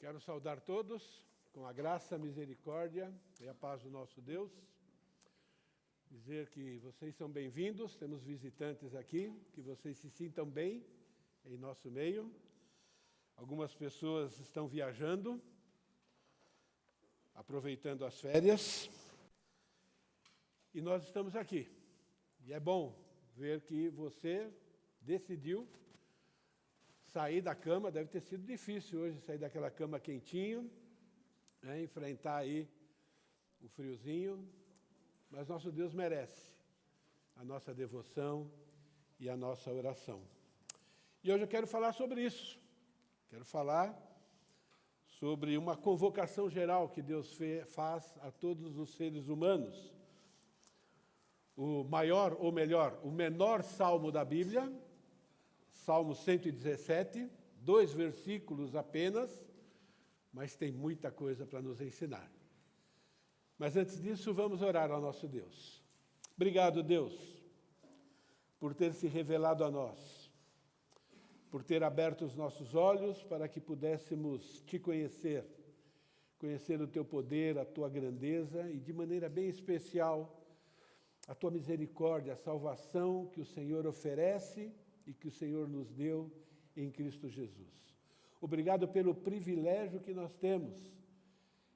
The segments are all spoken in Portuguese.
Quero saudar todos com a graça, a misericórdia e a paz do nosso Deus. Dizer que vocês são bem-vindos, temos visitantes aqui, que vocês se sintam bem em nosso meio. Algumas pessoas estão viajando, aproveitando as férias, e nós estamos aqui. E é bom ver que você decidiu sair da cama. Deve ter sido difícil hoje sair daquela cama quentinho, né, enfrentar aí o friozinho, mas nosso Deus merece a nossa devoção e a nossa oração. E hoje eu quero falar sobre isso. Quero falar sobre uma convocação geral que Deus faz a todos os seres humanos. O maior, ou melhor, o menor salmo da Bíblia, Salmo 117, 2 versículos apenas, mas tem muita coisa para nos ensinar. Mas antes disso, vamos orar ao nosso Deus. Obrigado, Deus, por ter se revelado a nós, por ter aberto os nossos olhos para que pudéssemos te conhecer, conhecer o teu poder, a tua grandeza e, de maneira bem especial, a tua misericórdia, a salvação que o Senhor oferece e que o Senhor nos deu em Cristo Jesus. Obrigado pelo privilégio que nós temos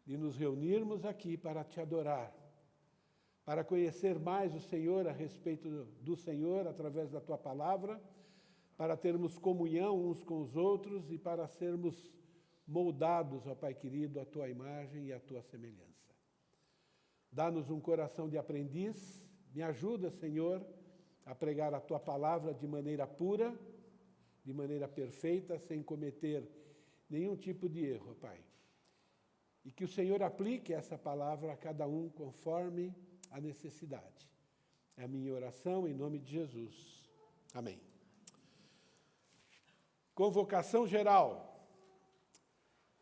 de nos reunirmos aqui para te adorar, para conhecer mais o Senhor, a respeito do Senhor, através da tua palavra, para termos comunhão uns com os outros e para sermos moldados, ó Pai querido, à tua imagem e à tua semelhança. Dá-nos um coração de aprendiz, me ajuda, Senhor, a pregar a tua palavra de maneira pura, de maneira perfeita, sem cometer nenhum tipo de erro, Pai. E que o Senhor aplique essa palavra a cada um conforme a necessidade. É a minha oração em nome de Jesus. Amém. Convocação geral.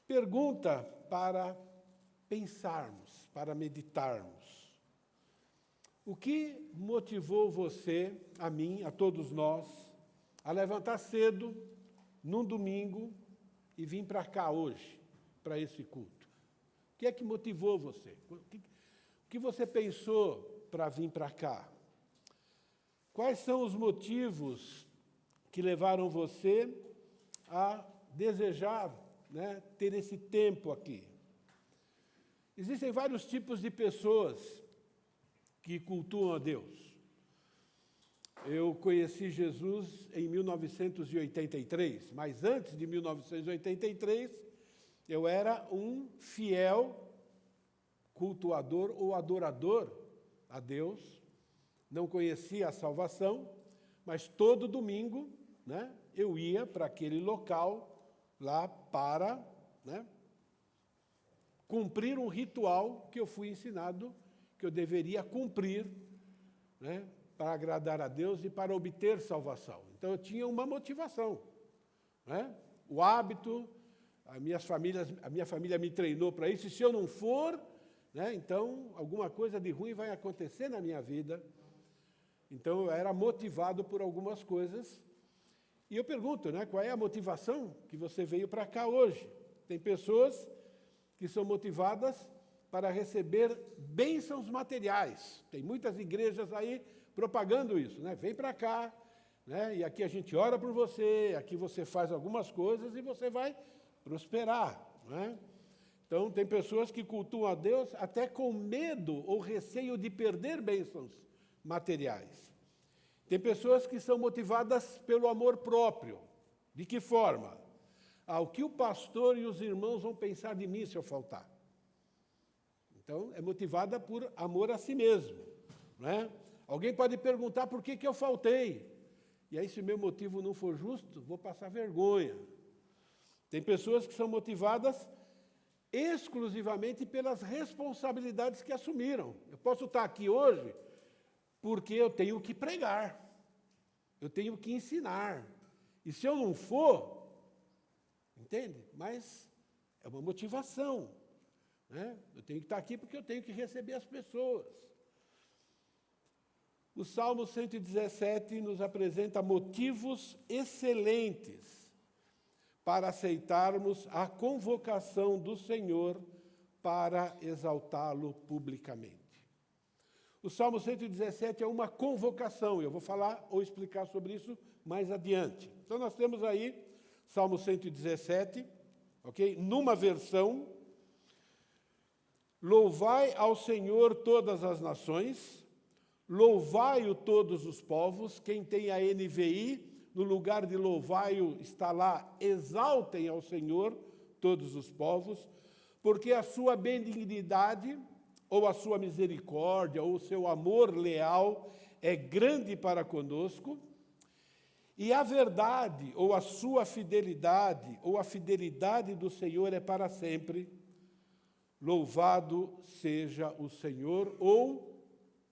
Pergunta para pensarmos, para meditarmos. O que motivou você, a mim, a todos nós, a levantar cedo, num domingo, e vir para cá hoje, para esse culto? O que é que motivou você? O que você pensou para vir para cá? Quais são os motivos que levaram você a desejar, né, ter esse tempo aqui? Existem vários tipos de pessoas que cultuam a Deus. Eu conheci Jesus em 1983, mas antes de 1983, eu era um fiel cultuador ou adorador a Deus. Não conhecia a salvação, mas todo domingo, né, eu ia para aquele local lá para, né, cumprir um ritual que eu fui ensinado que eu deveria cumprir, né, para agradar a Deus e para obter salvação. Então, eu tinha uma motivação, né? O hábito, a minha família me treinou para isso, e se eu não for, né, então, alguma coisa de ruim vai acontecer na minha vida. Então, eu era motivado por algumas coisas. E eu pergunto, né, qual é a motivação que você veio para cá hoje? Tem pessoas que são motivadas para receber bênçãos materiais. Tem muitas igrejas aí propagando isso, né? Vem para cá, né? E aqui a gente ora por você, aqui você faz algumas coisas e você vai prosperar, né? Então, tem pessoas que cultuam a Deus até com medo ou receio de perder bênçãos materiais. Tem pessoas que são motivadas pelo amor próprio. De que forma? O que o pastor e os irmãos vão pensar de mim se eu faltar? Então, é motivada por amor a si mesmo, né? Alguém pode perguntar por que eu faltei. E aí, se meu motivo não for justo, vou passar vergonha. Tem pessoas que são motivadas exclusivamente pelas responsabilidades que assumiram. Eu posso estar aqui hoje porque eu tenho que pregar, eu tenho que ensinar. E se eu não for, entende? Mas é uma motivação, né? Eu tenho que estar aqui porque eu tenho que receber as pessoas. O Salmo 117 nos apresenta motivos excelentes para aceitarmos a convocação do Senhor para exaltá-lo publicamente. O Salmo 117 é uma convocação, eu vou falar ou explicar sobre isso mais adiante. Então, nós temos aí Salmo 117, ok? Numa versão, louvai ao Senhor todas as nações, louvai-o todos os povos. Quem tem a NVI, no lugar de louvai-o está lá, exaltem ao Senhor todos os povos, porque a sua benignidade, ou a sua misericórdia, ou o seu amor leal é grande para conosco, e a verdade, ou a sua fidelidade, ou a fidelidade do Senhor é para sempre. Louvado seja o Senhor, ou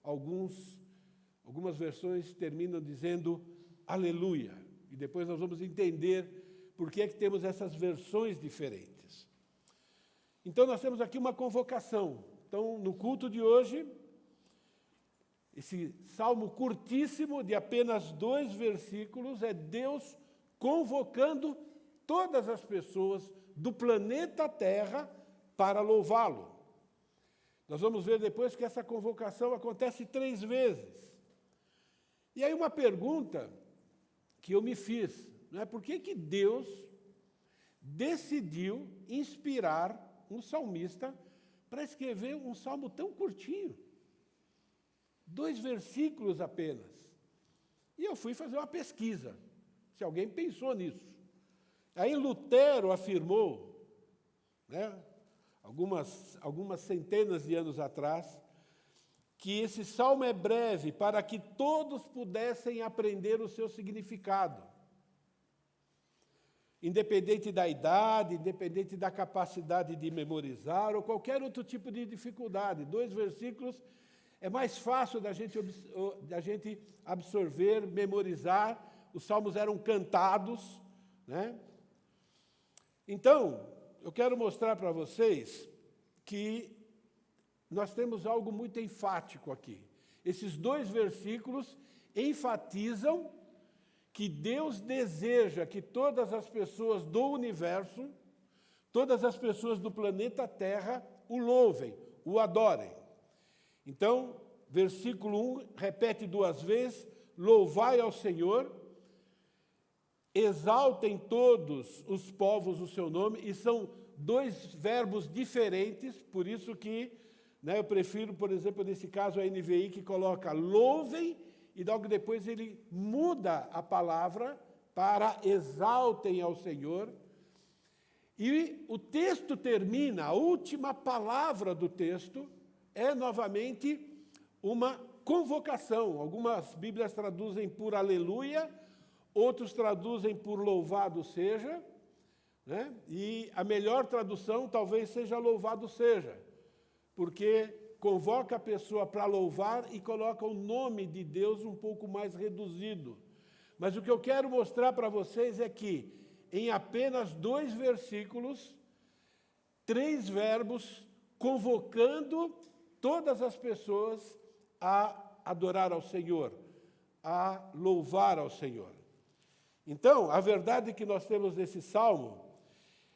algumas versões terminam dizendo aleluia. E depois nós vamos entender por que é que temos essas versões diferentes. Então, nós temos aqui uma convocação. Então, no culto de hoje, esse salmo curtíssimo, de apenas 2 versículos, é Deus convocando todas as pessoas do planeta Terra para louvá-lo. Nós vamos ver depois que essa convocação acontece 3 vezes. E aí uma pergunta que eu me fiz, não é? Por que que Deus decidiu inspirar um salmista para escrever um salmo tão curtinho? 2 versículos apenas. E eu fui fazer uma pesquisa, se alguém pensou nisso. Aí Lutero afirmou, né, algumas centenas de anos atrás, que esse salmo é breve para que todos pudessem aprender o seu significado. Independente da idade, independente da capacidade de memorizar ou qualquer outro tipo de dificuldade. 2 versículos é mais fácil da gente absorver, memorizar. Os salmos eram cantados, né? Então, eu quero mostrar para vocês que nós temos algo muito enfático aqui. Esses 2 versículos enfatizam que Deus deseja que todas as pessoas do universo, todas as pessoas do planeta Terra, o louvem, o adorem. Então, versículo 1 repete 2 vezes, louvai ao Senhor, exaltem todos os povos o seu nome, e são 2 verbos diferentes, por isso que, né, eu prefiro, por exemplo, nesse caso, a NVI, que coloca louvem, e logo depois ele muda a palavra para exaltem ao Senhor. E o texto termina, a última palavra do texto é novamente uma convocação. Algumas Bíblias traduzem por aleluia, outros traduzem por louvado seja, né? E a melhor tradução talvez seja louvado seja, porque convoca a pessoa para louvar e coloca o nome de Deus um pouco mais reduzido. Mas o que eu quero mostrar para vocês é que, em apenas 2 versículos, 3 verbos convocando todas as pessoas a adorar ao Senhor, a louvar ao Senhor. Então, a verdade que nós temos nesse salmo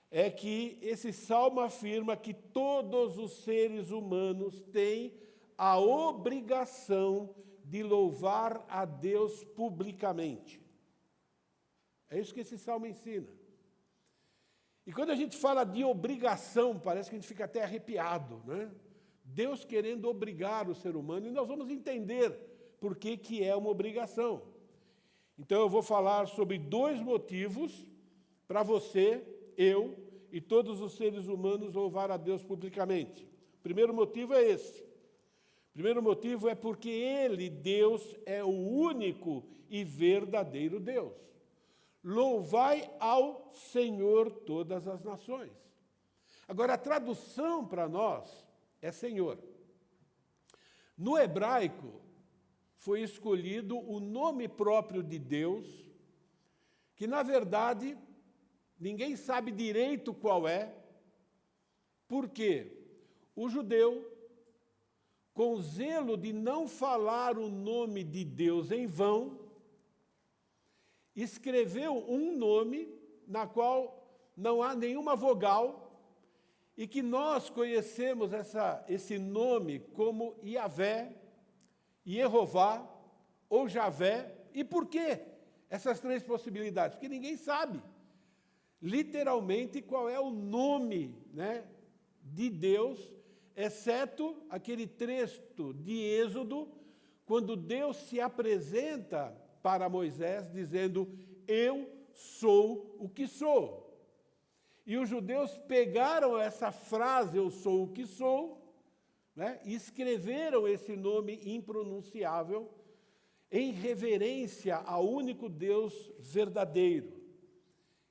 é que esse salmo afirma que todos os seres humanos têm a obrigação de louvar a Deus publicamente. É isso que esse salmo ensina. E quando a gente fala de obrigação, parece que a gente fica até arrepiado, né? Deus querendo obrigar o ser humano, e nós vamos entender por que é uma obrigação. Então, eu vou falar sobre 2 motivos para você, eu e todos os seres humanos louvar a Deus publicamente. O primeiro motivo é esse. O primeiro motivo é porque Ele, Deus, é o único e verdadeiro Deus. Louvai ao Senhor todas as nações. Agora, a tradução para nós é Senhor. No hebraico, foi escolhido o nome próprio de Deus, que, na verdade, ninguém sabe direito qual é, porque o judeu, com zelo de não falar o nome de Deus em vão, escreveu um nome na qual não há nenhuma vogal, e que nós conhecemos esse nome como Yahvé, Yehová ou Javé. E por quê essas três possibilidades? Porque ninguém sabe literalmente qual é o nome, né, de Deus, exceto aquele trecho de Êxodo, quando Deus se apresenta para Moisés dizendo: eu sou o que sou. E os judeus pegaram essa frase, eu sou o que sou, né, e escreveram esse nome impronunciável em reverência ao único Deus verdadeiro.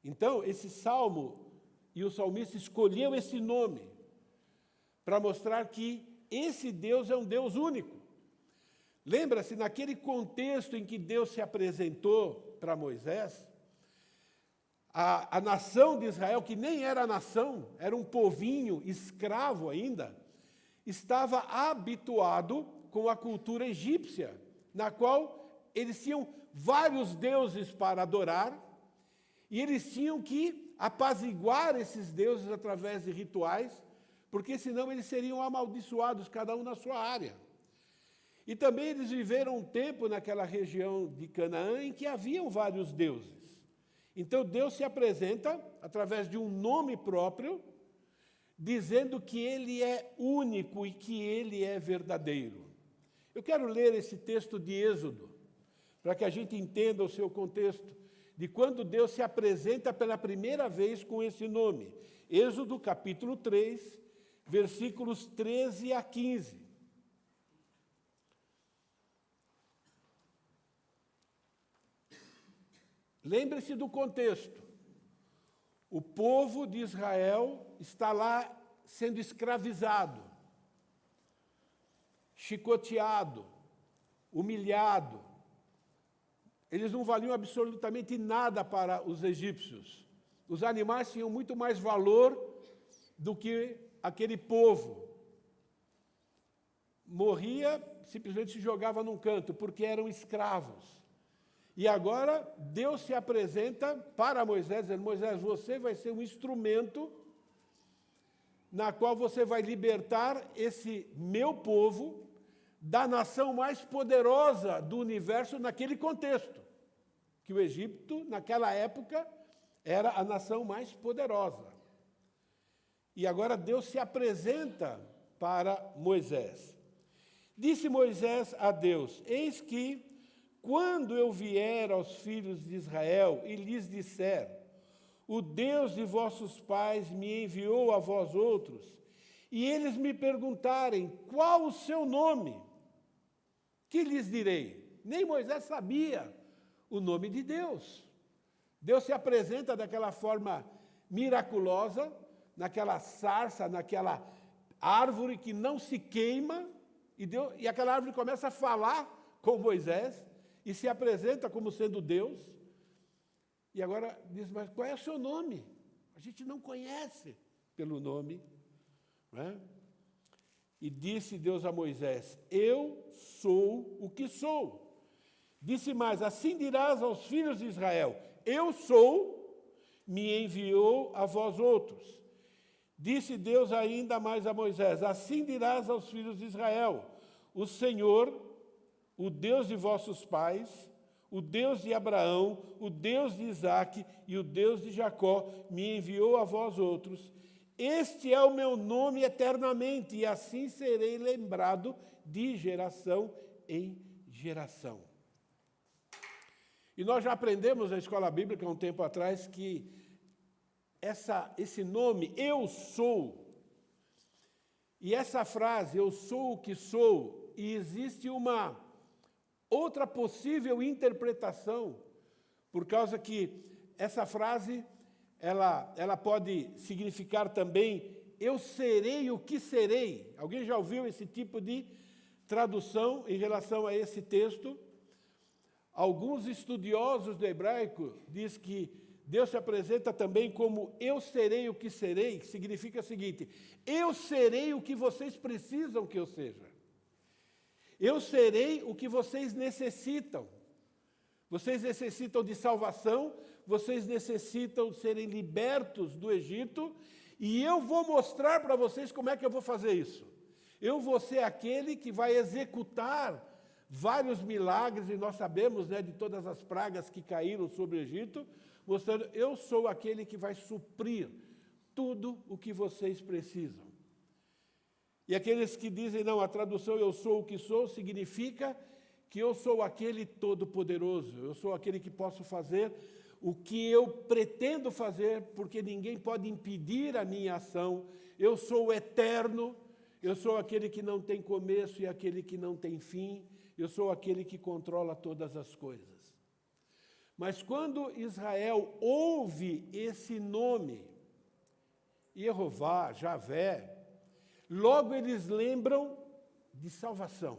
Então, esse salmo, e o salmista escolheu esse nome para mostrar que esse Deus é um Deus único. Lembra-se, naquele contexto em que Deus se apresentou para Moisés, a nação de Israel, que nem era nação, era um povinho escravo ainda, estava habituado com a cultura egípcia, na qual eles tinham vários deuses para adorar, e eles tinham que apaziguar esses deuses através de rituais, porque senão eles seriam amaldiçoados, cada um na sua área. E também eles viveram um tempo naquela região de Canaã em que haviam vários deuses. Então Deus se apresenta através de um nome próprio, dizendo que Ele é único e que Ele é verdadeiro. Eu quero ler esse texto de Êxodo, para que a gente entenda o seu contexto, de quando Deus se apresenta pela primeira vez com esse nome. Êxodo capítulo 3, versículos 13 a 15. Lembre-se do contexto. O povo de Israel está lá sendo escravizado, chicoteado, humilhado. Eles não valiam absolutamente nada para os egípcios. Os animais tinham muito mais valor do que aquele povo. Morria, simplesmente se jogava num canto, porque eram escravos. E agora Deus se apresenta para Moisés, dizendo: Moisés, você vai ser um instrumento na qual você vai libertar esse meu povo da nação mais poderosa do universo naquele contexto, que o Egito, naquela época, era a nação mais poderosa. E agora Deus se apresenta para Moisés. Disse Moisés a Deus: eis que, quando eu vier aos filhos de Israel e lhes disser: o Deus de vossos pais me enviou a vós outros, e eles me perguntarem: qual o seu nome? Que lhes direi? Nem Moisés sabia o nome de Deus. Deus se apresenta daquela forma miraculosa, naquela sarça, naquela árvore que não se queima, e aquela árvore começa a falar com Moisés, e se apresenta como sendo Deus. E agora diz: mas qual é o seu nome? A gente não conhece pelo nome. Não é? E disse Deus a Moisés: eu sou o que sou. Disse mais: assim dirás aos filhos de Israel: eu sou, me enviou a vós outros. Disse Deus ainda mais a Moisés: assim dirás aos filhos de Israel: o Senhor, o Deus de vossos pais, o Deus de Abraão, o Deus de Isaque e o Deus de Jacó, me enviou a vós outros. Este é o meu nome eternamente, e assim serei lembrado de geração em geração. E nós já aprendemos na escola bíblica, há um tempo atrás, que esse nome, eu sou, e essa frase, eu sou o que sou, e existe uma outra possível interpretação, por causa que essa frase, ela pode significar também: eu serei o que serei. Alguém já ouviu esse tipo de tradução em relação a esse texto? Alguns estudiosos do hebraico dizem que Deus se apresenta também como eu serei o que serei, que significa o seguinte: eu serei o que vocês precisam que eu seja. Eu serei o que vocês necessitam. Vocês necessitam de salvação, vocês necessitam serem libertos do Egito, e eu vou mostrar para vocês como é que eu vou fazer isso. Eu vou ser aquele que vai executar vários milagres, e nós sabemos, né, de todas as pragas que caíram sobre o Egito, mostrando, eu sou aquele que vai suprir tudo o que vocês precisam. E aqueles que dizem, não, a tradução eu sou o que sou, significa que eu sou aquele todo-poderoso, eu sou aquele que posso fazer o que eu pretendo fazer, porque ninguém pode impedir a minha ação. Eu sou o eterno, eu sou aquele que não tem começo e aquele que não tem fim, eu sou aquele que controla todas as coisas. Mas quando Israel ouve esse nome, Jeová, Javé, logo eles lembram de salvação.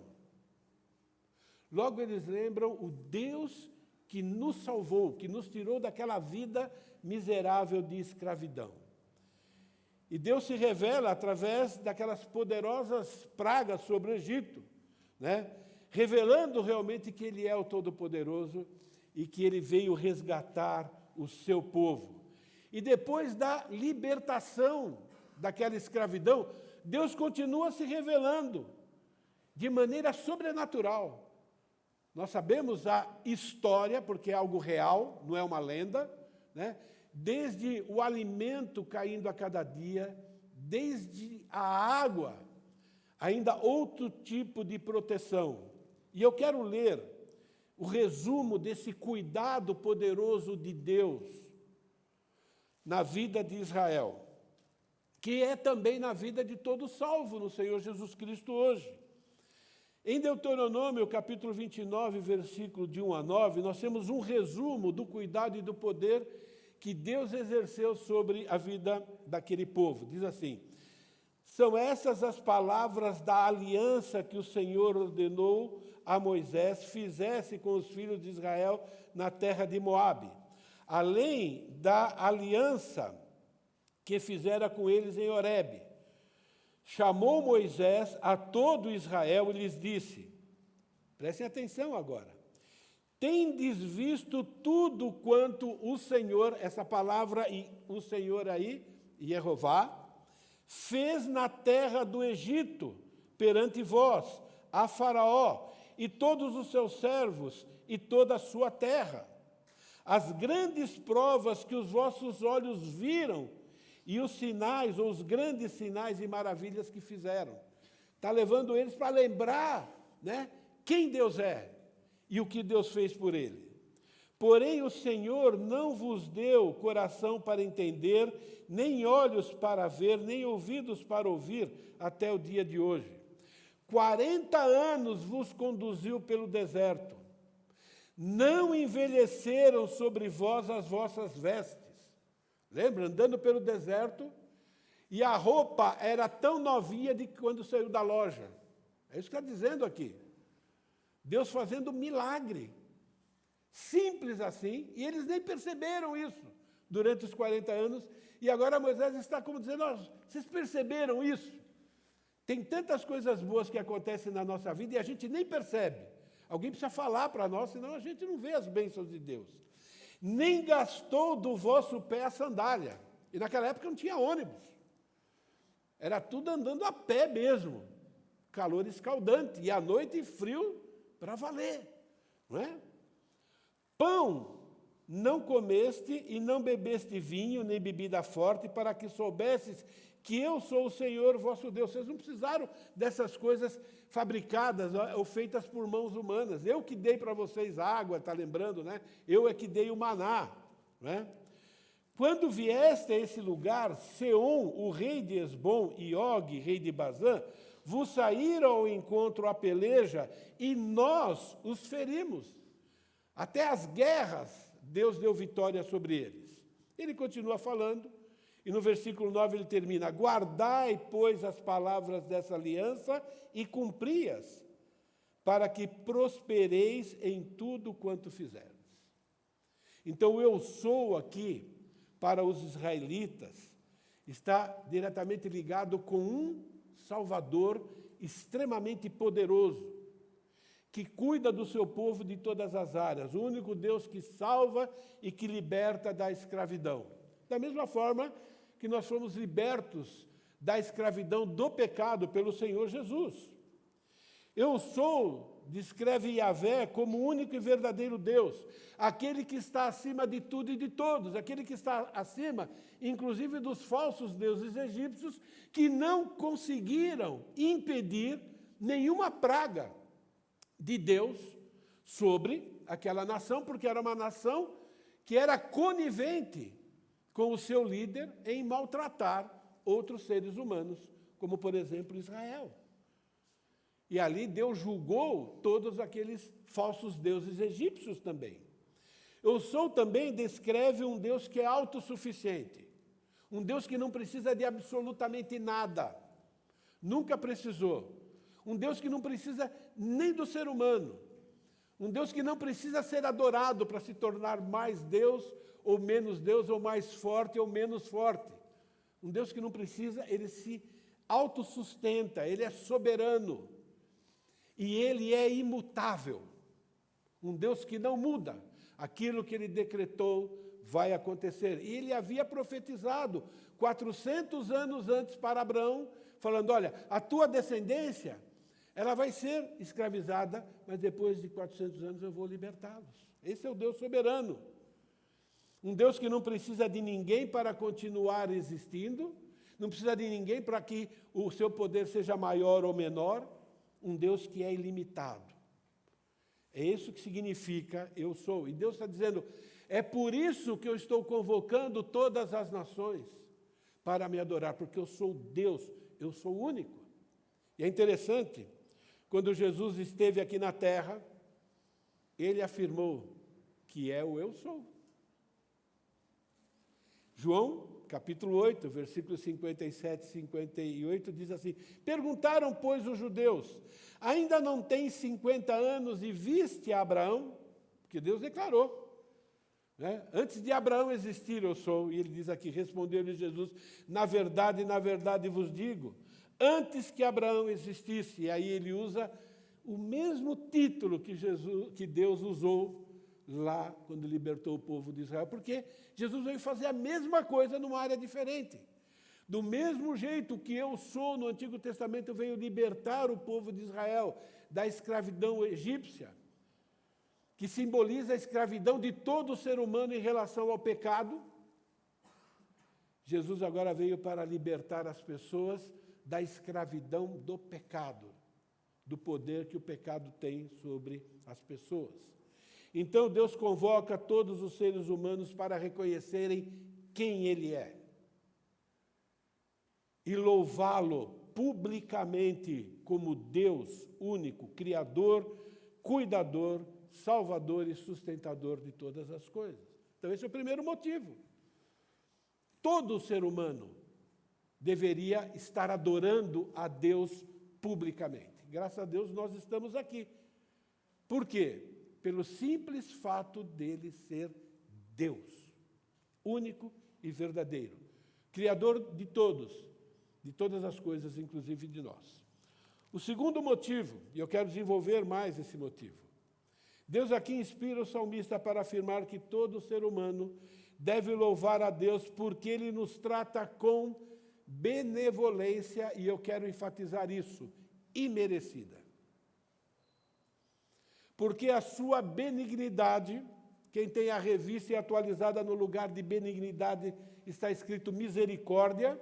Logo eles lembram o Deus que nos salvou, que nos tirou daquela vida miserável de escravidão. E Deus se revela através daquelas poderosas pragas sobre o Egito, né? Revelando realmente que Ele é o Todo-Poderoso e que Ele veio resgatar o seu povo. E depois da libertação daquela escravidão, Deus continua se revelando de maneira sobrenatural. Nós sabemos a história, porque é algo real, não é uma lenda, né? Desde o alimento caindo a cada dia, desde a água, ainda outro tipo de proteção. E eu quero ler o resumo desse cuidado poderoso de Deus na vida de Israel, que é também na vida de todo salvo no Senhor Jesus Cristo hoje. Em Deuteronômio, capítulo 29, versículo de 1 a 9, nós temos um resumo do cuidado e do poder que Deus exerceu sobre a vida daquele povo. Diz assim, são essas as palavras da aliança que o Senhor ordenou a Moisés fizesse com os filhos de Israel na terra de Moabe, além da aliança que fizera com eles em Horebe. Chamou Moisés a todo Israel e lhes disse, prestem atenção agora, tendes visto tudo quanto o Senhor, essa palavra, o Senhor aí, Jeová, fez na terra do Egito, perante vós, a Faraó, e todos os seus servos, e toda a sua terra. As grandes provas que os vossos olhos viram, e os sinais, ou os grandes sinais e maravilhas que fizeram. Está levando eles para lembrar, né, quem Deus é e o que Deus fez por ele. Porém, o Senhor não vos deu coração para entender, nem olhos para ver, nem ouvidos para ouvir, até o dia de hoje. 40 anos vos conduziu pelo deserto. Não envelheceram sobre vós as vossas vestes. Lembra? Andando pelo deserto, e a roupa era tão novinha de quando saiu da loja. É isso que está dizendo aqui. Deus fazendo milagre. Simples assim, e eles nem perceberam isso durante os 40 anos. E agora Moisés está como dizendo, vocês perceberam isso? Tem tantas coisas boas que acontecem na nossa vida e a gente nem percebe. Alguém precisa falar para nós, senão a gente não vê as bênçãos de Deus. Nem gastou do vosso pé a sandália. E naquela época não tinha ônibus. Era tudo andando a pé mesmo. Calor escaldante. E à noite frio para valer. Não é? Pão não comeste e não bebeste vinho, nem bebida forte, para que soubesses que eu sou o Senhor vosso Deus. Vocês não precisaram dessas coisas fabricadas ou feitas por mãos humanas. Eu que dei para vocês água, está lembrando, né? Eu é que dei o maná. Né? Quando vieste a esse lugar, Seom, o rei de Esbom, e Og, rei de Bazã, vos saíram ao encontro à peleja, e nós os ferimos. Até as guerras, Deus deu vitória sobre eles. Ele continua falando, e no versículo 9 ele termina, guardai, pois, as palavras dessa aliança e cumpri-as, para que prospereis em tudo quanto fizerdes. Então, eu sou aqui, para os israelitas, está diretamente ligado com um Salvador extremamente poderoso, que cuida do seu povo de todas as áreas, o único Deus que salva e que liberta da escravidão. Da mesma forma que nós fomos libertos da escravidão do pecado pelo Senhor Jesus. Eu sou, descreve Yahvé, como o único e verdadeiro Deus, aquele que está acima de tudo e de todos, aquele que está acima, inclusive, dos falsos deuses egípcios, que não conseguiram impedir nenhuma praga de Deus sobre aquela nação, porque era uma nação que era conivente com o seu líder em maltratar outros seres humanos, como, por exemplo, Israel. E ali Deus julgou todos aqueles falsos deuses egípcios também. Eu sou também descreve um Deus que é autossuficiente, um Deus que não precisa de absolutamente nada, nunca precisou, um Deus que não precisa nem do ser humano, um Deus que não precisa ser adorado para se tornar mais Deus, ou mais forte ou menos forte. Um Deus que não precisa, ele se autossustenta, ele é soberano. E ele é imutável. Um Deus que não muda. Aquilo que ele decretou vai acontecer. E ele havia profetizado 400 anos antes para Abraão, falando, olha, a tua descendência, ela vai ser escravizada, mas depois de 400 anos eu vou libertá-los. Esse é o Deus soberano. Um Deus que não precisa de ninguém para continuar existindo, não precisa de ninguém para que o seu poder seja maior ou menor, um Deus que é ilimitado. É isso que significa eu sou. E Deus está dizendo, é por isso que eu estou convocando todas as nações para me adorar, porque eu sou Deus, eu sou único. E é interessante, quando Jesus esteve aqui na terra, ele afirmou que é o eu sou. João, capítulo 8, versículos 57 e 58, diz assim, perguntaram, pois, os judeus, ainda não tens 50 anos e viste Abraão? Porque Deus declarou, né? Antes de Abraão existir, eu sou. E ele diz aqui, respondeu-lhe Jesus, na verdade vos digo, antes que Abraão existisse. E aí ele usa o mesmo título que Deus usou lá quando libertou o povo de Israel, porque Jesus veio fazer a mesma coisa numa área diferente. Do mesmo jeito que eu sou no Antigo Testamento, veio libertar o povo de Israel da escravidão egípcia, que simboliza a escravidão de todo ser humano em relação ao pecado. Jesus agora veio para libertar as pessoas da escravidão do pecado, do poder que o pecado tem sobre as pessoas. Então, Deus convoca todos os seres humanos para reconhecerem quem Ele é e louvá-lo publicamente como Deus único, Criador, Cuidador, Salvador e Sustentador de todas as coisas. Então, esse é o primeiro motivo. Todo ser humano deveria estar adorando a Deus publicamente. Graças a Deus, nós estamos aqui. Por quê? Pelo simples fato dele ser Deus, único e verdadeiro, Criador de todas as coisas, inclusive de nós. O segundo motivo, e eu quero desenvolver mais esse motivo, Deus aqui inspira o salmista para afirmar que todo ser humano deve louvar a Deus porque Ele nos trata com benevolência, e eu quero enfatizar isso, imerecida. Porque a sua benignidade, quem tem a revista e atualizada no lugar de benignidade está escrito misericórdia,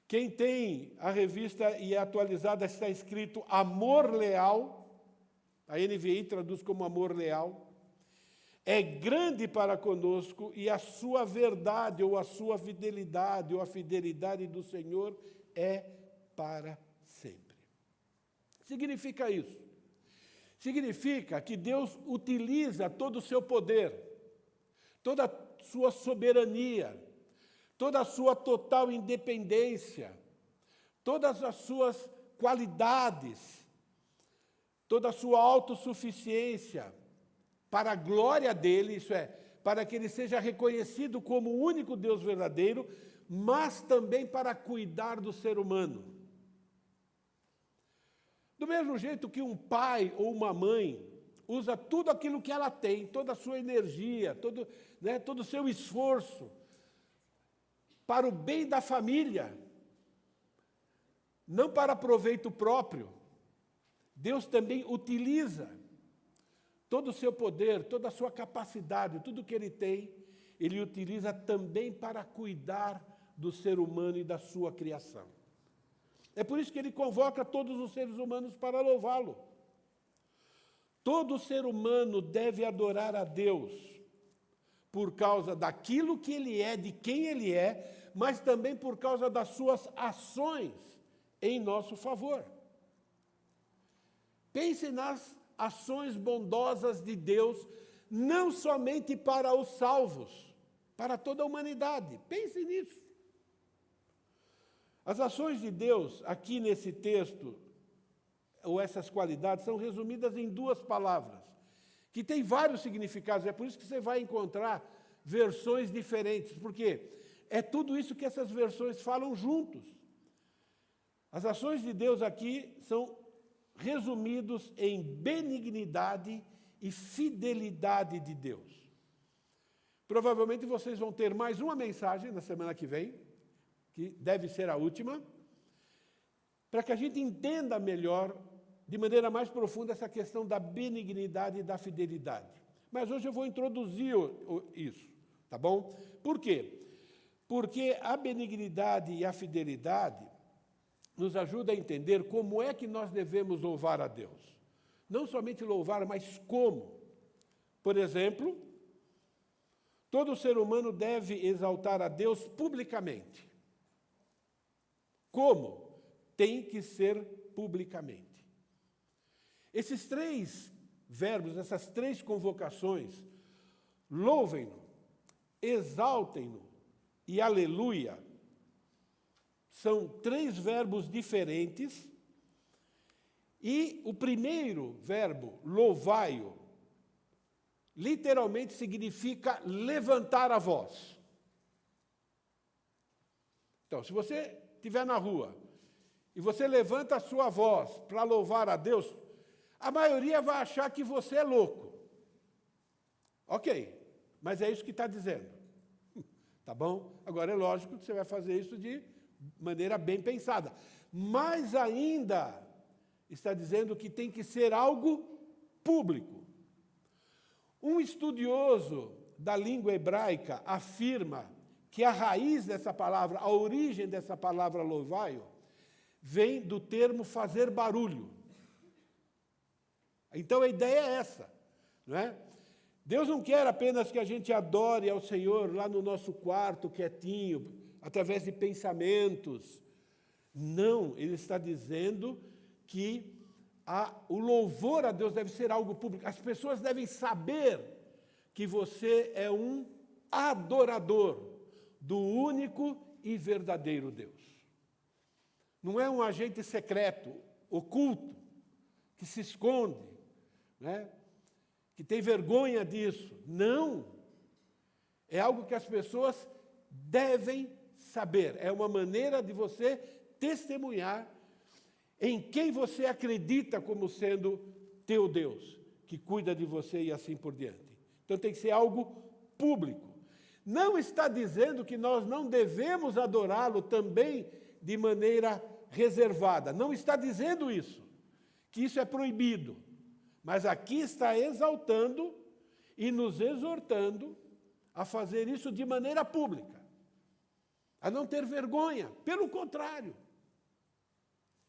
quem tem a revista e é atualizada está escrito amor leal, a NVI traduz como amor leal, é grande para conosco e a sua verdade ou a sua fidelidade ou a fidelidade do Senhor é para sempre. Significa isso? Significa que Deus utiliza todo o seu poder, toda a sua soberania, toda a sua total independência, todas as suas qualidades, toda a sua autossuficiência, para a glória dele, isso é, para que ele seja reconhecido como o único Deus verdadeiro, mas também para cuidar do ser humano. Do mesmo jeito que um pai ou uma mãe usa tudo aquilo que ela tem, toda a sua energia, todo o seu esforço para o bem da família, não para proveito próprio, Deus também utiliza todo o seu poder, toda a sua capacidade, tudo que Ele tem, Ele utiliza também para cuidar do ser humano e da sua criação. É por isso que Ele convoca todos os seres humanos para louvá-lo. Todo ser humano deve adorar a Deus por causa daquilo que Ele é, de quem Ele é, mas também por causa das suas ações em nosso favor. Pense nas ações bondosas de Deus, não somente para os salvos, para toda a humanidade. Pense nisso. As ações de Deus, aqui nesse texto, ou essas qualidades, são resumidas em duas palavras, que têm vários significados. É por isso que você vai encontrar versões diferentes, porque é tudo isso que essas versões falam juntos. As ações de Deus aqui são resumidos em benignidade e fidelidade de Deus. Provavelmente vocês vão ter mais uma mensagem na semana que vem, que deve ser a última, para que a gente entenda melhor, de maneira mais profunda, essa questão da benignidade e da fidelidade. Mas hoje eu vou introduzir isso, tá bom? Por quê? Porque a benignidade e a fidelidade nos ajuda a entender como é que nós devemos louvar a Deus. Não somente louvar, mas como. Por exemplo, todo ser humano deve exaltar a Deus publicamente. Como? Tem que ser publicamente. Esses três verbos, essas três convocações, louvem-no, exaltem-no e aleluia, são três verbos diferentes, e o primeiro verbo, louvai-o, literalmente significa levantar a voz. Então, se você estiver na rua e você levanta a sua voz para louvar a Deus, a maioria vai achar que você é louco. Ok, mas é isso que está dizendo. Tá bom? Agora, é lógico que você vai fazer isso de maneira bem pensada. Mas ainda está dizendo que tem que ser algo público. Um estudioso da língua hebraica afirma que a raiz dessa palavra, a origem dessa palavra louvai-o, vem do termo fazer barulho. Então a ideia é essa, não é? Deus não quer apenas que a gente adore ao Senhor lá no nosso quarto, quietinho, através de pensamentos. Não, Ele está dizendo que o louvor a Deus deve ser algo público. As pessoas devem saber que você é um adorador do único e verdadeiro Deus. Não é um agente secreto, oculto, que se esconde, né? Que tem vergonha disso. Não. É algo que as pessoas devem saber. É uma maneira de você testemunhar em quem você acredita como sendo teu Deus, que cuida de você e assim por diante. Então tem que ser algo público. Não está dizendo que nós não devemos adorá-lo também de maneira reservada. Não está dizendo isso, que isso é proibido. Mas aqui está exaltando e nos exortando a fazer isso de maneira pública, a não ter vergonha, pelo contrário,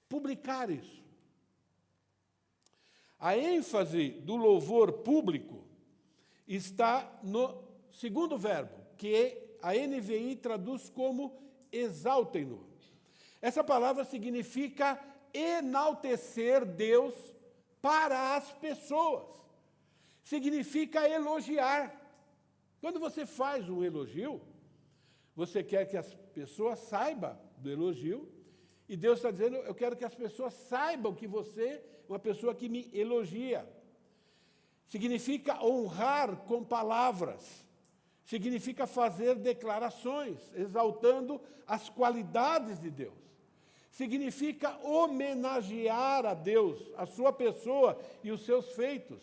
publicar isso. A ênfase do louvor público está no segundo verbo, que a NVI traduz como exaltem-no. Essa palavra significa enaltecer Deus para as pessoas. Significa elogiar. Quando você faz um elogio, você quer que as pessoas saibam do elogio, e Deus está dizendo, eu quero que as pessoas saibam que você é uma pessoa que me elogia. Significa honrar com palavras. Significa fazer declarações, exaltando as qualidades de Deus. significa homenagear a Deus, a sua pessoa e os seus feitos.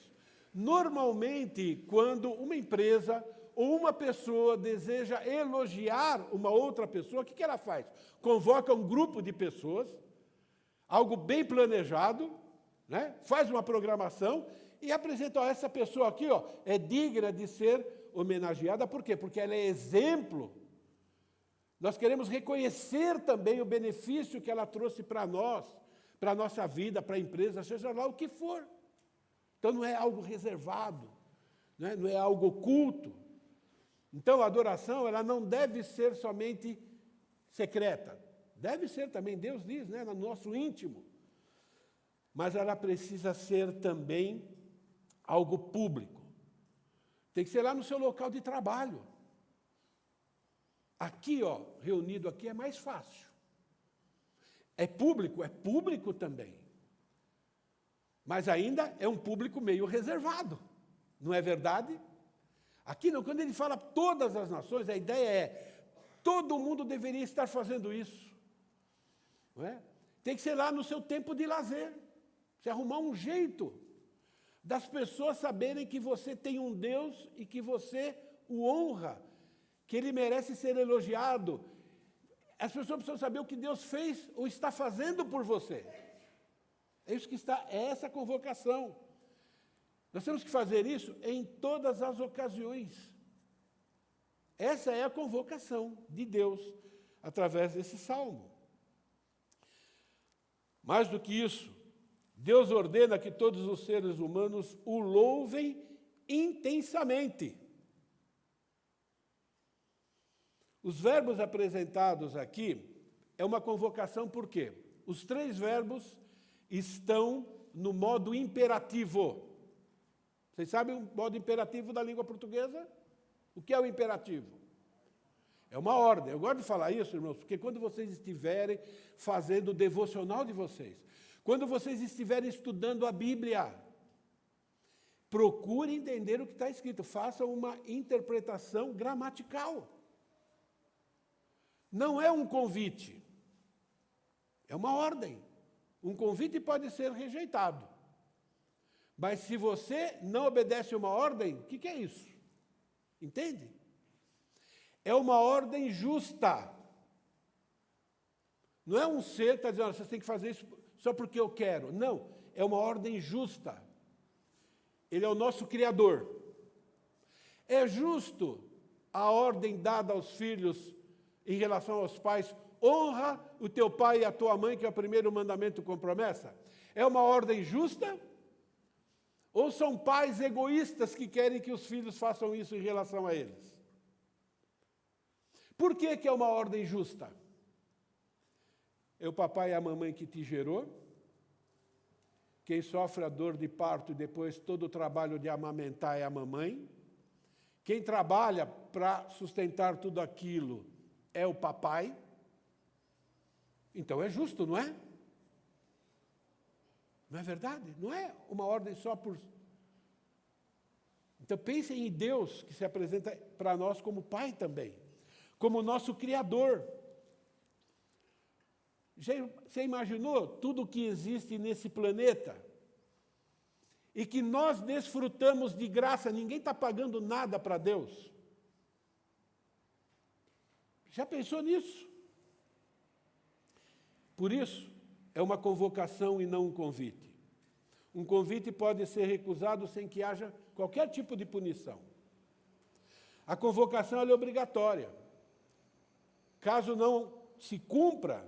Normalmente, quando uma empresa ou uma pessoa deseja elogiar uma outra pessoa, o que ela faz? Convoca um grupo de pessoas, algo bem planejado, né? Faz uma programação e apresenta, ó, essa pessoa aqui, ó, é digna de ser homenageada. Por quê? Porque ela é exemplo. Nós queremos reconhecer também o benefício que ela trouxe para nós, para a nossa vida, para a empresa, seja lá o que for. Então não é algo reservado, né? Não é algo oculto. Então a adoração, ela não deve ser somente secreta. Deve ser também, Deus diz, né, no nosso íntimo. Mas ela precisa ser também algo público. Tem que ser lá no seu local de trabalho. Aqui, ó, reunido aqui é mais fácil. É público também. Mas ainda é um público meio reservado. Não é verdade? Aqui não, quando ele fala todas as nações, a ideia é todo mundo deveria estar fazendo isso. Não é? Tem que ser lá no seu tempo de lazer. Você arrumar um jeito das pessoas saberem que você tem um Deus e que você o honra, que ele merece ser elogiado. As pessoas precisam saber o que Deus fez ou está fazendo por você. É isso que está, é essa convocação. Nós temos que fazer isso em todas as ocasiões. Essa é a convocação de Deus através desse salmo. Mais do que isso, Deus ordena que todos os seres humanos o louvem intensamente. Os verbos apresentados aqui é uma convocação por quê? Os 3 verbos estão no modo imperativo. Vocês sabem o modo imperativo da língua portuguesa? O que é o imperativo? É uma ordem. Eu gosto de falar isso, irmãos, porque quando vocês estiverem fazendo o devocional de vocês, quando vocês estiverem estudando a Bíblia, procurem entender o que está escrito, façam uma interpretação gramatical. Não é um convite, é uma ordem. Um convite pode ser rejeitado. Mas se você não obedece uma ordem, o que é isso? Entende? É uma ordem justa. Não é um ser que está dizendo, você tem que fazer isso só porque eu quero. Não, é uma ordem justa. Ele é o nosso Criador. É justo a ordem dada aos filhos em relação aos pais, honra o teu pai e a tua mãe, que é o primeiro mandamento com promessa? É uma ordem justa? Ou são pais egoístas que querem que os filhos façam isso em relação a eles? Por que é uma ordem justa? É o papai e a mamãe que te gerou, quem sofre a dor de parto e depois todo o trabalho de amamentar é a mamãe, quem trabalha para sustentar tudo aquilo é o papai. Então é justo, não é? Não é verdade? Não é uma ordem só por... Então pensem em Deus, que se apresenta para nós como Pai também, como nosso Criador. Você imaginou tudo o que existe nesse planeta? E que nós desfrutamos de graça, ninguém está pagando nada para Deus. Já pensou nisso? Por isso, é uma convocação e não um convite. Um convite pode ser recusado sem que haja qualquer tipo de punição. A convocação é obrigatória. Caso não se cumpra,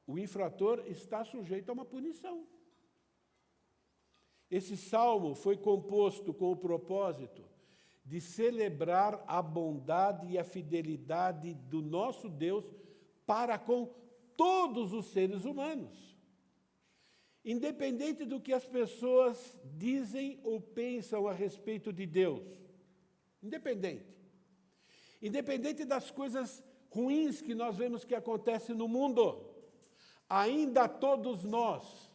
o infrator está sujeito a uma punição. Esse salmo foi composto com o propósito de celebrar a bondade e a fidelidade do nosso Deus para com todos os seres humanos. Independente do que as pessoas dizem ou pensam a respeito de Deus. Independente. Independente das coisas ruins que nós vemos que acontecem no mundo, ainda todos nós,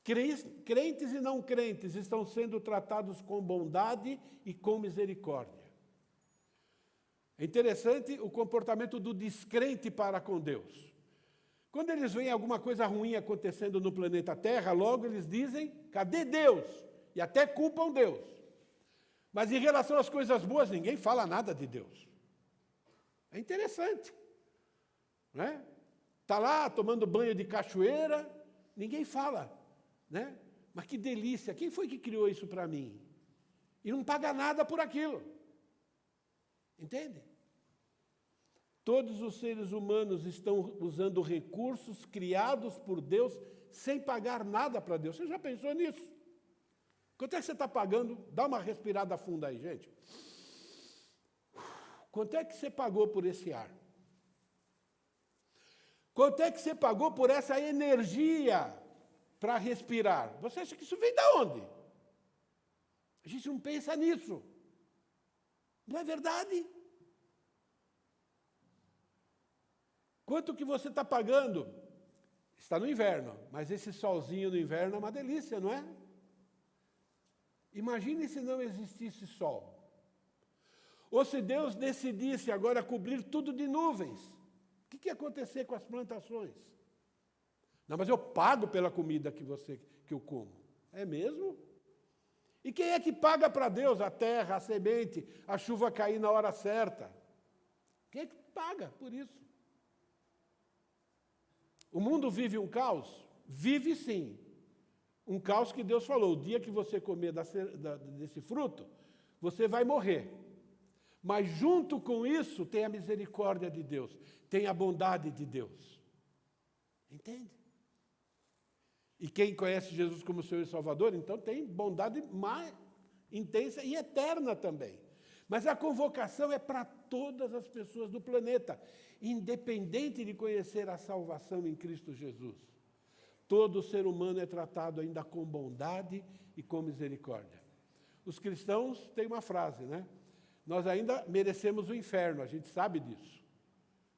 crentes e não crentes, estão sendo tratados com bondade e com misericórdia. É interessante o comportamento do descrente para com Deus. Quando eles veem alguma coisa ruim acontecendo no planeta Terra, logo eles dizem, cadê Deus? E até culpam Deus. Mas em relação às coisas boas, ninguém fala nada de Deus. É interessante. Né? Está lá tomando banho de cachoeira, ninguém fala. Né? Mas que delícia, quem foi que criou isso para mim? E não paga nada por aquilo. Entende? Todos os seres humanos estão usando recursos criados por Deus sem pagar nada para Deus. Você já pensou nisso? Quanto é que você está pagando? Dá uma respirada funda aí, gente. Quanto é que você pagou por esse ar? Quanto é que você pagou por essa energia para respirar? Você acha que isso vem de onde? A gente não pensa nisso. Não é verdade? Quanto que você está pagando? Está no inverno, mas esse solzinho no inverno é uma delícia, não é? Imagine se não existisse sol. Ou se Deus decidisse agora cobrir tudo de nuvens. O que ia acontecer com as plantações? Não, mas eu pago pela comida que eu como. É mesmo? E quem é que paga para Deus a terra, a semente, a chuva cair na hora certa? Quem é que paga por isso? O mundo vive um caos? Vive sim. Um caos que Deus falou, o dia que você comer desse fruto, você vai morrer. Mas junto com isso tem a misericórdia de Deus, tem a bondade de Deus. Entende? E quem conhece Jesus como Senhor e Salvador, então tem bondade mais intensa e eterna também. Mas a convocação é para todas as pessoas do planeta, independente de conhecer a salvação em Cristo Jesus. Todo ser humano é tratado ainda com bondade e com misericórdia. Os cristãos têm uma frase, né? Nós ainda merecemos o inferno, a gente sabe disso.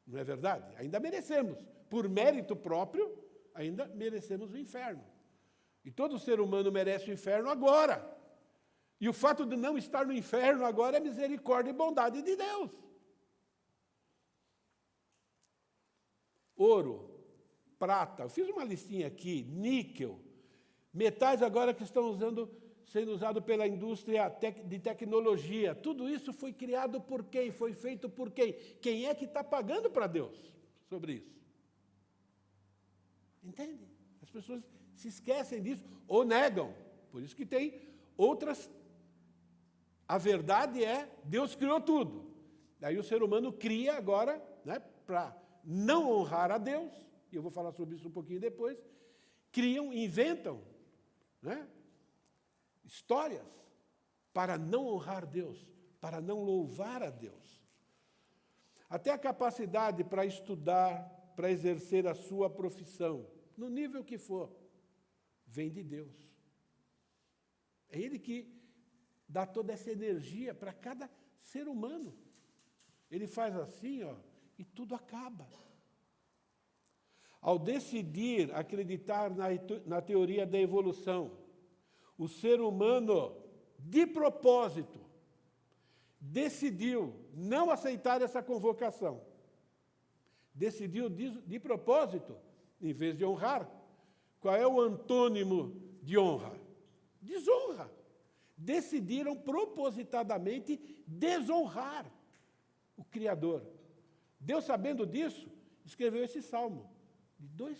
Não é verdade? Ainda merecemos. Por mérito próprio, ainda merecemos o inferno. E todo ser humano merece o inferno agora. E o fato de não estar no inferno agora é misericórdia e bondade de Deus. Ouro, prata, eu fiz uma listinha aqui, níquel, metais agora que estão sendo usados pela indústria de tecnologia. Tudo isso foi criado por quem? Foi feito por quem? Quem é que está pagando para Deus sobre isso? Entende? As pessoas se esquecem disso ou negam. Por isso que tem outras. A verdade é, Deus criou tudo. Daí o ser humano cria agora, né, para não honrar a Deus, e eu vou falar sobre isso um pouquinho depois, criam, inventam, né, histórias para não honrar Deus, para não louvar a Deus. Até a capacidade para estudar, para exercer a sua profissão, no nível que for, vem de Deus. É Ele que dá toda essa energia para cada ser humano. Ele faz assim, ó, e tudo acaba. Ao decidir acreditar na teoria da evolução, o ser humano, de propósito, decidiu não aceitar essa convocação. Decidiu, de propósito, em vez de honrar. Qual é o antônimo de honra? Desonra. Decidiram propositadamente desonrar o Criador. Deus, sabendo disso, escreveu esse salmo, de 2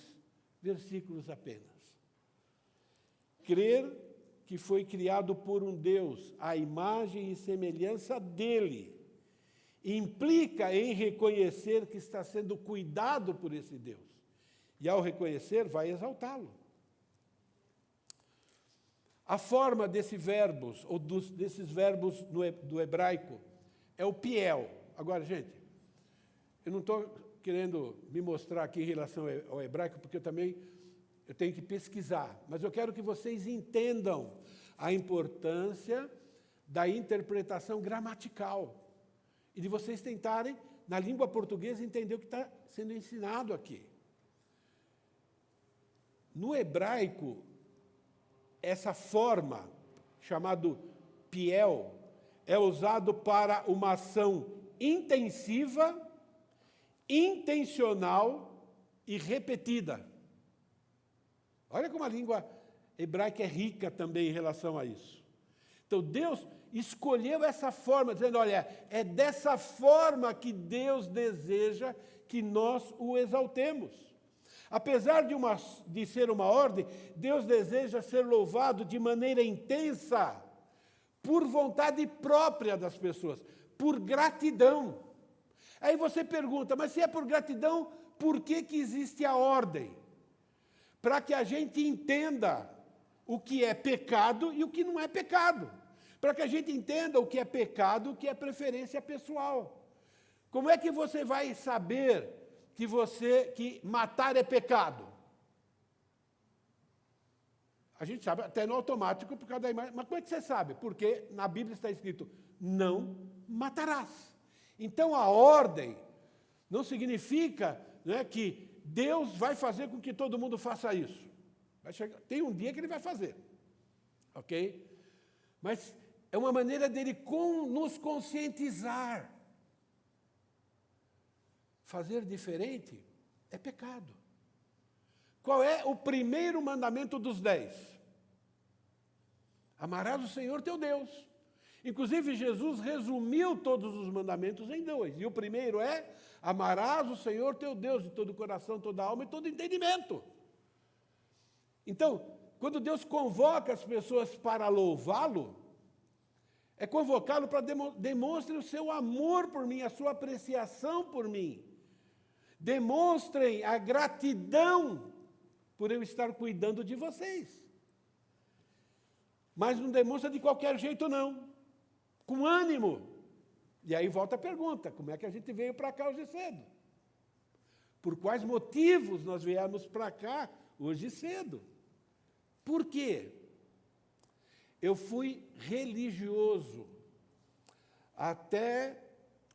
versículos apenas. Crer que foi criado por um Deus, à imagem e semelhança dele, implica em reconhecer que está sendo cuidado por esse Deus. E, ao reconhecer, vai exaltá-lo. A forma desses verbos, ou desses verbos do hebraico, é o piel. Agora, gente, eu não estou querendo me mostrar aqui em relação ao hebraico, porque eu tenho que pesquisar, mas eu quero que vocês entendam a importância da interpretação gramatical e de vocês tentarem, na língua portuguesa, entender o que está sendo ensinado aqui. No hebraico, essa forma, chamado piel, é usado para uma ação intensiva, intencional e repetida. Olha como a língua hebraica é rica também em relação a isso. Então, Deus escolheu essa forma, dizendo, olha, é dessa forma que Deus deseja que nós o exaltemos. Apesar de ser uma ordem, Deus deseja ser louvado de maneira intensa, por vontade própria das pessoas, por gratidão. Aí você pergunta, mas se é por gratidão, por que existe a ordem? Para que a gente entenda o que é pecado e o que não é pecado. Para que a gente entenda o que é pecado e o que é preferência pessoal. Como é que você vai saber que matar é pecado? A gente sabe até no automático por causa da imagem. Mas como é que você sabe? Porque na Bíblia está escrito, não matarás. Então a ordem não significa, né, que Deus vai fazer com que todo mundo faça isso. Tem um dia que ele vai fazer. Ok? Mas é uma maneira dele nos conscientizar. Fazer diferente é pecado. Qual é o primeiro mandamento dos 10? Amarás o Senhor teu Deus. Inclusive, Jesus resumiu todos os mandamentos em 2. E o primeiro é, amarás o Senhor teu Deus de todo o coração, toda a alma e todo entendimento. Então, quando Deus convoca as pessoas para louvá-lo, é convocá-lo para demonstrar o seu amor por mim, a sua apreciação por mim. Demonstrem a gratidão por eu estar cuidando de vocês. Mas não demonstra de qualquer jeito, não. Com ânimo. E aí volta a pergunta, como é que a gente veio para cá hoje cedo? Por quais motivos nós viemos para cá hoje cedo? Por quê? Eu fui religioso até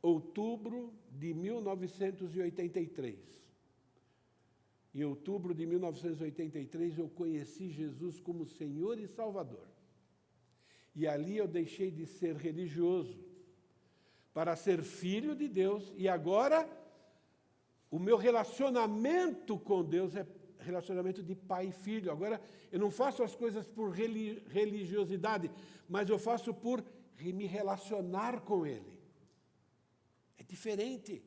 outubro de 1983. Em outubro de 1983, eu conheci Jesus como Senhor e Salvador. E ali eu deixei de ser religioso para ser filho de Deus. E agora, o meu relacionamento com Deus é relacionamento de pai e filho. Agora, eu não faço as coisas por religiosidade, mas eu faço por me relacionar com Ele. É diferente.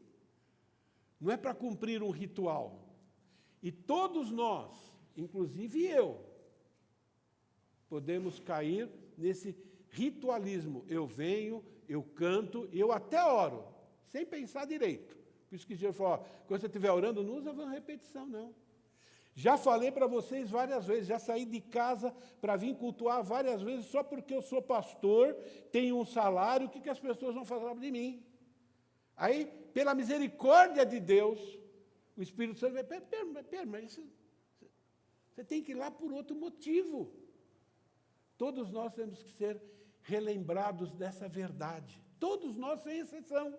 Não é para cumprir um ritual. E todos nós, inclusive eu, podemos cair nesse ritualismo. Eu venho, eu canto, eu até oro, sem pensar direito. Por isso que Jesus falou, quando você estiver orando, não usa uma repetição, não. Já falei para vocês várias vezes, já saí de casa para vir cultuar várias vezes, só porque eu sou pastor, tenho um salário, o que as pessoas vão falar de mim? Aí, pela misericórdia de Deus, o Espírito Santo vai, mas você tem que ir lá por outro motivo. Todos nós temos que ser relembrados dessa verdade. Todos nós, sem exceção.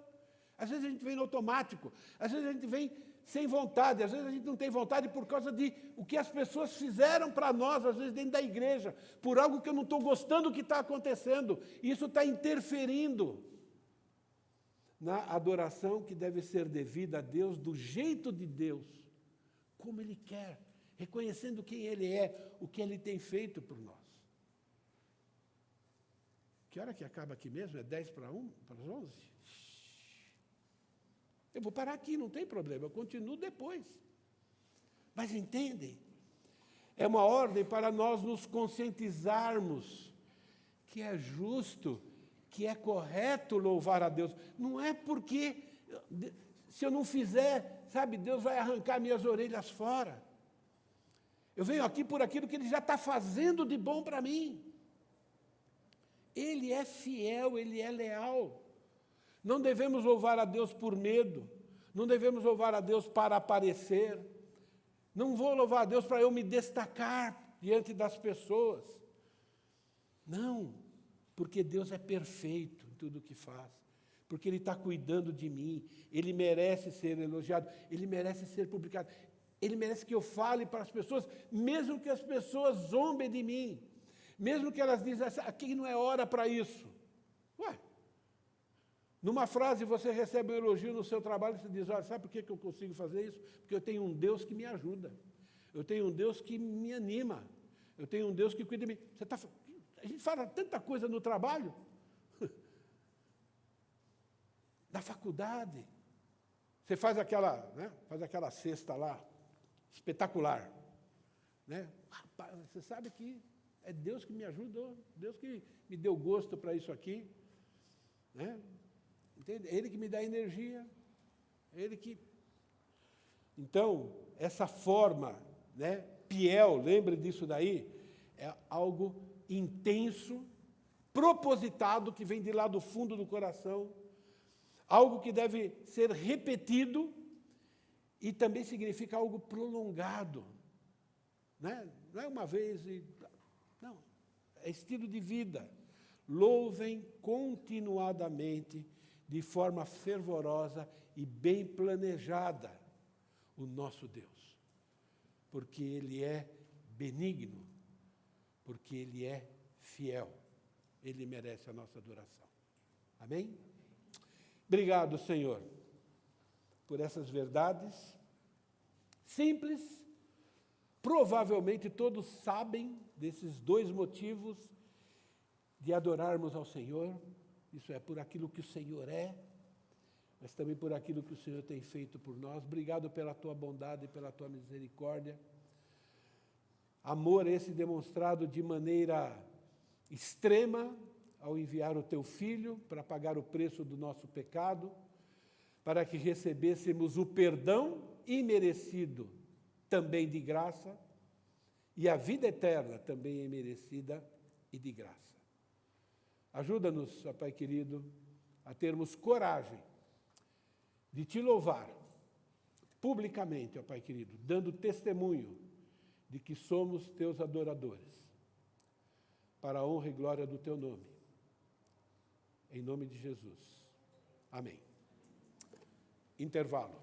Às vezes a gente vem no automático, às vezes a gente vem sem vontade, às vezes a gente não tem vontade por causa de o que as pessoas fizeram para nós, às vezes dentro da igreja, por algo que eu não estou gostando do que está acontecendo. E isso está interferindo na adoração que deve ser devida a Deus, do jeito de Deus, como Ele quer, reconhecendo quem Ele é, o que Ele tem feito por nós. Que hora que acaba aqui mesmo? É 10 para as 11? Eu vou parar aqui, não tem problema, eu continuo depois. Mas entendem? É uma ordem para nós nos conscientizarmos que é justo, que é correto louvar a Deus. Não é porque, se eu não fizer, sabe, Deus vai arrancar minhas orelhas fora. Eu venho aqui por aquilo que Ele já está fazendo de bom para mim. Ele é fiel, Ele é leal. Não devemos louvar a Deus por medo, não devemos louvar a Deus para aparecer, não vou louvar a Deus para eu me destacar diante das pessoas. Não, porque Deus é perfeito em tudo o que faz, porque Ele está cuidando de mim, Ele merece ser elogiado, Ele merece ser publicado, Ele merece que eu fale para as pessoas, mesmo que as pessoas zombem de mim, mesmo que elas dizem, aqui não é hora para isso. Ué, Numa frase, você recebe um elogio no seu trabalho e você diz, olha, sabe por que eu consigo fazer isso? Porque eu tenho um Deus que me ajuda. Eu tenho um Deus que me anima. Eu tenho um Deus que cuida de mim. A gente fala tanta coisa no trabalho, na faculdade. Você faz aquela cesta lá, espetacular. Né? Rapaz, você sabe que é Deus que me ajudou, Deus que me deu gosto para isso aqui. Né? Entende? Ele que me dá energia, Ele que... Então, essa forma, né, piel, lembre disso daí, é algo intenso, propositado, que vem de lá do fundo do coração, algo que deve ser repetido e também significa algo prolongado. Né? Não é uma vez e... Não, é estilo de vida. Louvem continuadamente, de forma fervorosa e bem planejada, o nosso Deus. Porque Ele é benigno, porque Ele é fiel. Ele merece a nossa adoração. Amém? Obrigado, Senhor, por essas verdades simples. Provavelmente todos sabem desses dois motivos de adorarmos ao Senhor. Isso é por aquilo que o Senhor é, mas também por aquilo que o Senhor tem feito por nós. Obrigado pela tua bondade e pela tua misericórdia. Amor esse demonstrado de maneira extrema ao enviar o teu Filho para pagar o preço do nosso pecado, para que recebêssemos o perdão imerecido também de graça, e a vida eterna também é merecida e de graça. Ajuda-nos, ó Pai querido, a termos coragem de Te louvar publicamente, ó Pai querido, dando testemunho de que somos Teus adoradores, para a honra e glória do Teu nome. Em nome de Jesus. Amém. Intervalo.